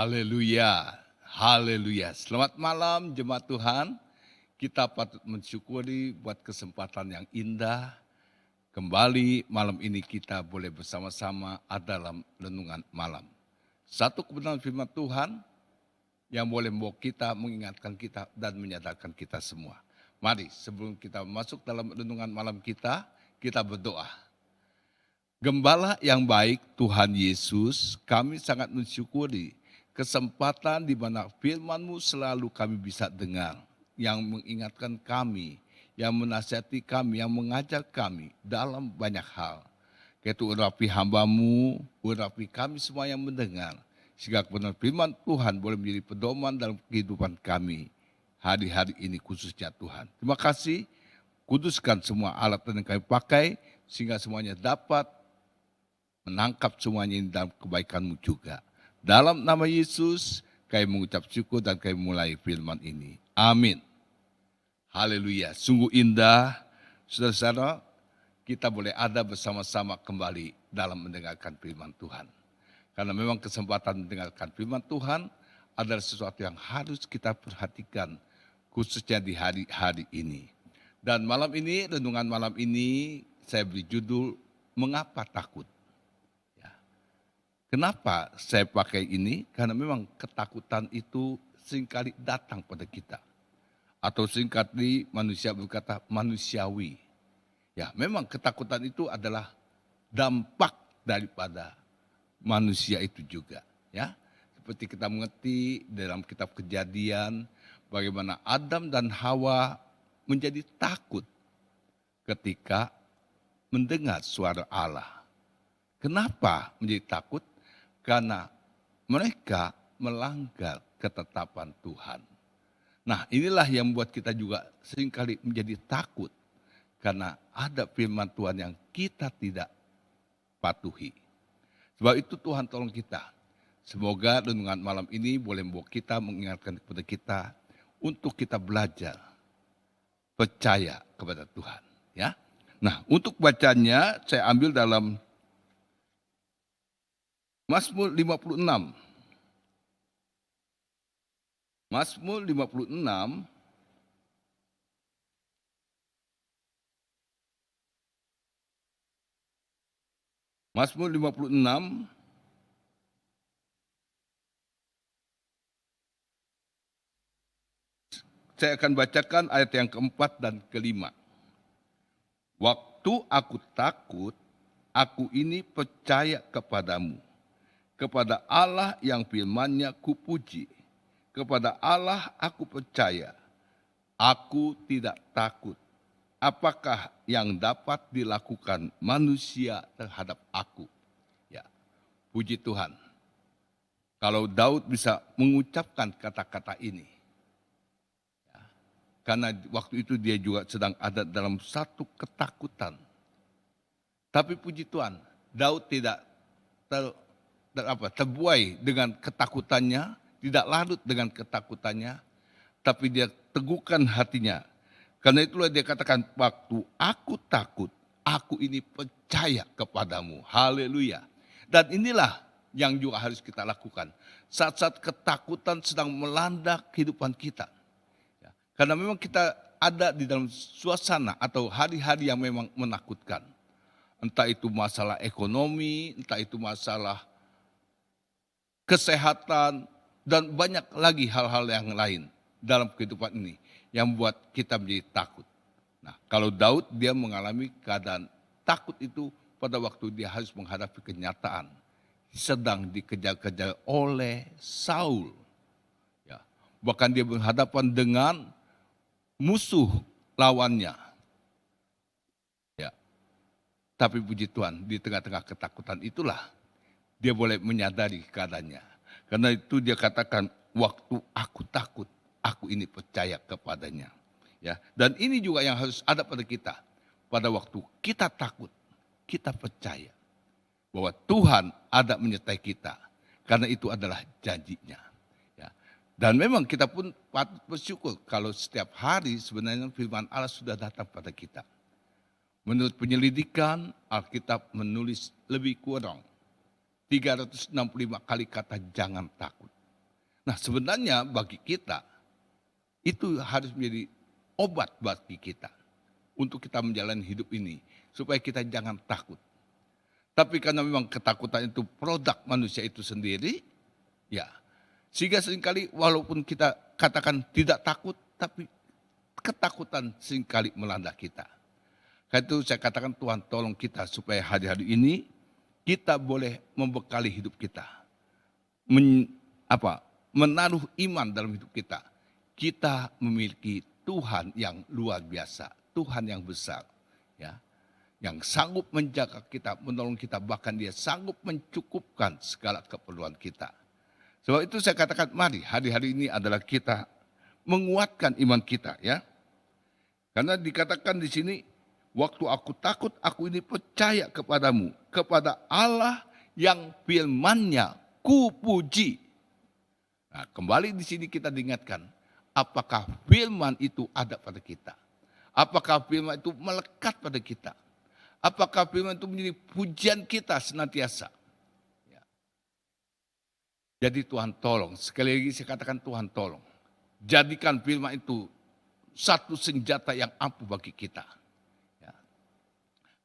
Haleluya, haleluya. Selamat malam jemaat Tuhan. Kita patut mensyukuri buat kesempatan yang indah. Kembali malam ini kita boleh bersama-sama ada dalam renungan malam. Satu kebenaran firman Tuhan yang boleh membawa kita, mengingatkan kita dan menyadarkan kita semua. Mari sebelum kita masuk dalam renungan malam kita berdoa. Gembala yang baik Tuhan Yesus, kami sangat mensyukuri kesempatan di mana firman-Mu selalu kami bisa dengar, yang mengingatkan kami, yang menasihati kami, yang mengajar kami dalam banyak hal. Yaitu urapi hamba-Mu, urapi kami semua yang mendengar, sehingga kebenaran firman Tuhan boleh menjadi pedoman dalam kehidupan kami hari-hari ini khususnya Tuhan. Terima kasih, kuduskan semua alat yang kami pakai, sehingga semuanya dapat menangkap semuanya ini dalam kebaikan-Mu juga. Dalam nama Yesus, kami mengucap syukur dan kami mulai firman ini. Amin. Haleluya. Sungguh indah, saudara-saudara, kita boleh ada bersama-sama kembali dalam mendengarkan firman Tuhan. Karena memang kesempatan mendengarkan firman Tuhan adalah sesuatu yang harus kita perhatikan, khususnya di hari-hari ini. Dan malam ini, renungan malam ini, saya beri judul, Mengapa Takut? Kenapa saya pakai ini? Karena memang ketakutan itu seringkali datang pada kita. Atau seringkali manusia berkata manusiawi. Ya, memang ketakutan itu adalah dampak daripada manusia itu juga. Ya, seperti kita mengerti dalam kitab Kejadian, bagaimana Adam dan Hawa menjadi takut ketika mendengar suara Allah. Kenapa menjadi takut? Karena mereka melanggar ketetapan Tuhan. Nah, inilah yang membuat kita juga seringkali menjadi takut. Karena ada firman Tuhan yang kita tidak patuhi. Sebab itu Tuhan tolong kita. Semoga renungan malam ini boleh membawa kita, mengingatkan kepada kita untuk kita belajar percaya kepada Tuhan. Ya. Nah, untuk bacanya saya ambil dalam Mazmur 56. Mazmur 56 Mazmur 56 saya akan bacakan ayat yang keempat dan kelima. Waktu aku takut, aku ini percaya kepadamu. Kepada Allah yang firman-Nya kupuji. Kepada Allah aku percaya. Aku tidak takut. Apakah yang dapat dilakukan manusia terhadap aku? Ya, puji Tuhan. Kalau Daud bisa mengucapkan kata-kata ini. Ya, karena waktu itu dia juga sedang ada dalam satu ketakutan. Tapi puji Tuhan, Daud tidak terbuai dengan ketakutannya, tidak larut dengan ketakutannya, tapi dia teguhkan hatinya. Karena itulah dia katakan, waktu aku takut, aku ini percaya kepadamu. Haleluya. Dan inilah yang juga harus kita lakukan. Saat-saat ketakutan sedang melanda kehidupan kita. Karena memang kita ada di dalam suasana atau hari-hari yang memang menakutkan. Entah itu masalah ekonomi, entah itu masalah kesehatan, dan banyak lagi hal-hal yang lain dalam kehidupan ini yang membuat kita menjadi takut. Nah, kalau Daud dia mengalami keadaan takut itu pada waktu dia harus menghadapi kenyataan sedang dikejar-kejar oleh Saul. Ya, bahkan dia berhadapan dengan musuh lawannya. Ya, tapi puji Tuhan di tengah-tengah ketakutan itulah dia boleh menyadari keadaannya. Karena itu dia katakan, waktu aku takut, aku ini percaya kepadanya. Ya, dan ini juga yang harus ada pada kita. Pada waktu kita takut, kita percaya bahwa Tuhan ada menyertai kita. Karena itu adalah janjinya. Ya. Dan memang kita pun patut bersyukur kalau setiap hari sebenarnya firman Allah sudah datang pada kita. Menurut penyelidikan, Alkitab menulis lebih kurang 365 kali kata jangan takut. Nah sebenarnya bagi kita itu harus menjadi obat bagi kita untuk kita menjalani hidup ini supaya kita jangan takut. Tapi karena memang ketakutan itu produk manusia itu sendiri, ya sehingga seringkali walaupun kita katakan tidak takut, tapi ketakutan seringkali melanda kita. Karena itu saya katakan Tuhan tolong kita supaya hari-hari ini kita boleh membekali hidup kita. Menaruh iman dalam hidup kita. Kita memiliki Tuhan yang luar biasa, Tuhan yang besar, ya, yang sanggup menjaga kita, menolong kita, bahkan Dia sanggup mencukupkan segala keperluan kita. Sebab itu saya katakan, mari hari-hari ini adalah kita menguatkan iman kita, ya. Karena dikatakan di sini, waktu aku takut, aku ini percaya kepadamu, kepada Allah yang firman-Nya kupuji. Nah, kembali di sini kita diingatkan, apakah firman itu ada pada kita? Apakah firman itu melekat pada kita? Apakah firman itu menjadi pujian kita senantiasa? Ya. Jadi Tuhan tolong, sekali lagi saya katakan Tuhan tolong. Jadikan firman itu satu senjata yang ampuh bagi kita. Ya.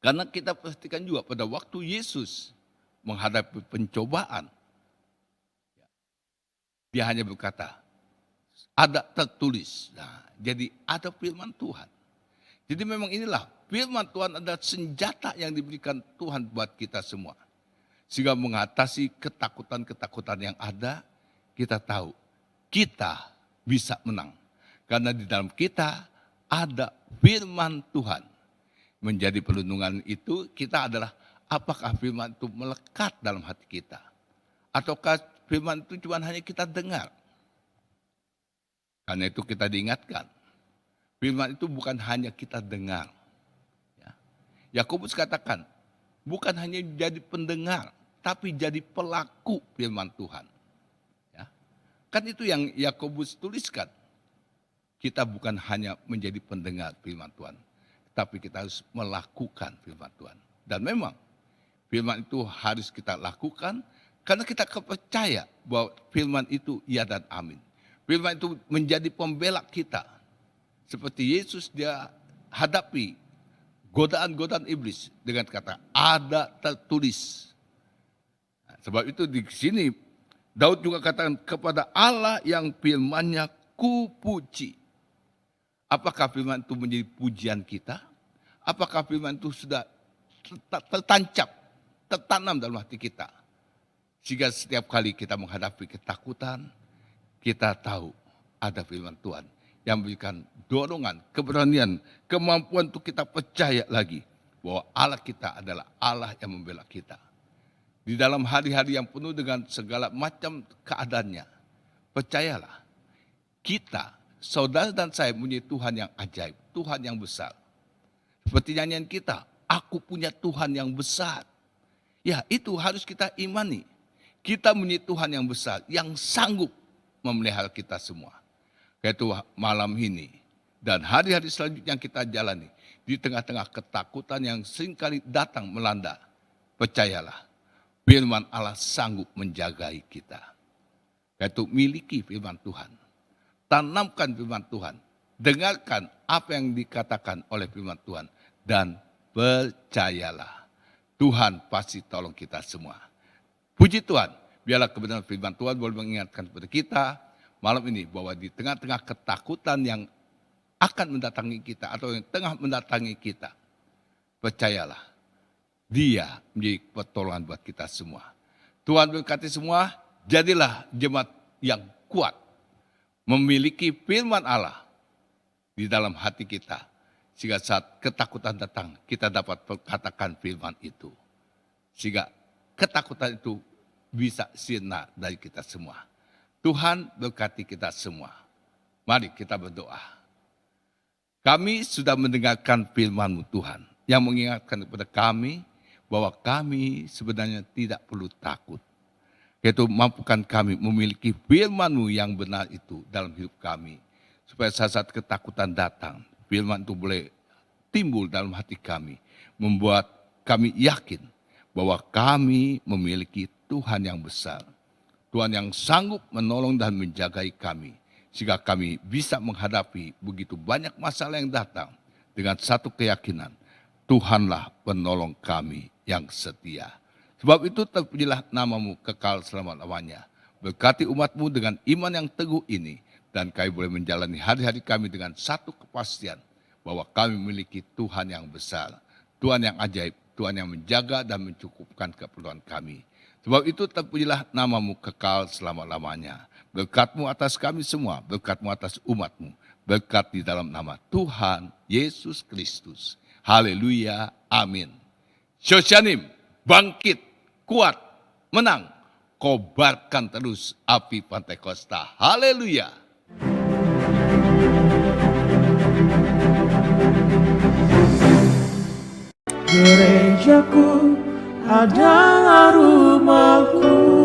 Karena kita pastikan juga pada waktu Yesus menghadapi pencobaan, Dia hanya berkata, ada tertulis. Nah, jadi ada firman Tuhan. Jadi memang inilah firman Tuhan adalah senjata yang diberikan Tuhan buat kita semua. Sehingga mengatasi ketakutan-ketakutan yang ada, kita tahu kita bisa menang. Karena di dalam kita ada firman Tuhan. Menjadi perlindungan itu kita adalah apakah firman itu melekat dalam hati kita. Ataukah firman itu cuma hanya kita dengar. Karena itu kita diingatkan. Firman itu bukan hanya kita dengar. Yakobus katakan, bukan hanya jadi pendengar, tapi jadi pelaku firman Tuhan. Ya. Kan itu yang Yakobus tuliskan. Kita bukan hanya menjadi pendengar firman Tuhan, tapi kita harus melakukan firman Tuhan. Dan memang firman itu harus kita lakukan, karena kita percaya bahwa firman itu ya dan amin. Firman itu menjadi pembela kita. Seperti Yesus dia hadapi godaan-godaan iblis dengan kata ada tertulis. Nah, sebab itu di sini Daud juga katakan kepada Allah yang firman-Nya kupuji. Apakah firman itu menjadi pujian kita? Apakah firman itu sudah tertancap, tertanam dalam hati kita? Sehingga setiap kali kita menghadapi ketakutan, kita tahu ada firman Tuhan yang memberikan dorongan, keberanian, kemampuan untuk kita percaya lagi bahwa Allah kita adalah Allah yang membela kita. Di dalam hari-hari yang penuh dengan segala macam keadaannya, percayalah, kita, saudara dan saya punya Tuhan yang ajaib, Tuhan yang besar. Seperti nyanyian kita, aku punya Tuhan yang besar. Ya, itu harus kita imani. Kita punya Tuhan yang besar, yang sanggup memelihara kita semua. Yaitu malam ini dan hari-hari selanjutnya yang kita jalani di tengah-tengah ketakutan yang seringkali datang melanda. Percayalah, firman Allah sanggup menjagai kita. Yaitu miliki firman Tuhan. Tanamkan firman Tuhan. Dengarkan apa yang dikatakan oleh firman Tuhan. Dan percayalah, Tuhan pasti tolong kita semua. Puji Tuhan, biarlah kebenaran firman Tuhan boleh mengingatkan kepada kita malam ini bahwa di tengah-tengah ketakutan yang akan mendatangi kita atau yang tengah mendatangi kita, percayalah, Dia menjadi pertolongan buat kita semua. Tuhan berkati semua, jadilah jemaat yang kuat, memiliki firman Allah di dalam hati kita, sehingga saat ketakutan datang, kita dapat katakan firman itu. Sehingga ketakutan itu bisa sirna dari kita semua. Tuhan berkati kita semua. Mari kita berdoa. Kami sudah mendengarkan firman-Mu Tuhan, yang mengingatkan kepada kami bahwa kami sebenarnya tidak perlu takut. Yaitu mampukan kami memiliki firman-Mu yang benar itu dalam hidup kami. Supaya saat ketakutan datang, firman itu boleh timbul dalam hati kami. Membuat kami yakin bahwa kami memiliki Tuhan yang besar. Tuhan yang sanggup menolong dan menjagai kami, sehingga kami bisa menghadapi begitu banyak masalah yang datang dengan satu keyakinan, Tuhanlah penolong kami yang setia. Sebab itu terpujilah namamu kekal selama-lamanya. Berkati umatmu dengan iman yang teguh ini, dan kami boleh menjalani hari-hari kami dengan satu kepastian, bahwa kami memiliki Tuhan yang besar, Tuhan yang ajaib, Tuhan yang menjaga dan mencukupkan keperluan kami. Sebab itu terpujilah namamu kekal selama-lamanya. Berkat-Mu atas kami semua, berkat-Mu atas umat-Mu, berkat di dalam nama Tuhan Yesus Kristus. Haleluya, amin. Shoshanim, bangkit, kuat, menang. Kobarkan terus api Pantekosta. Haleluya. Gerejaku adalah rumahku.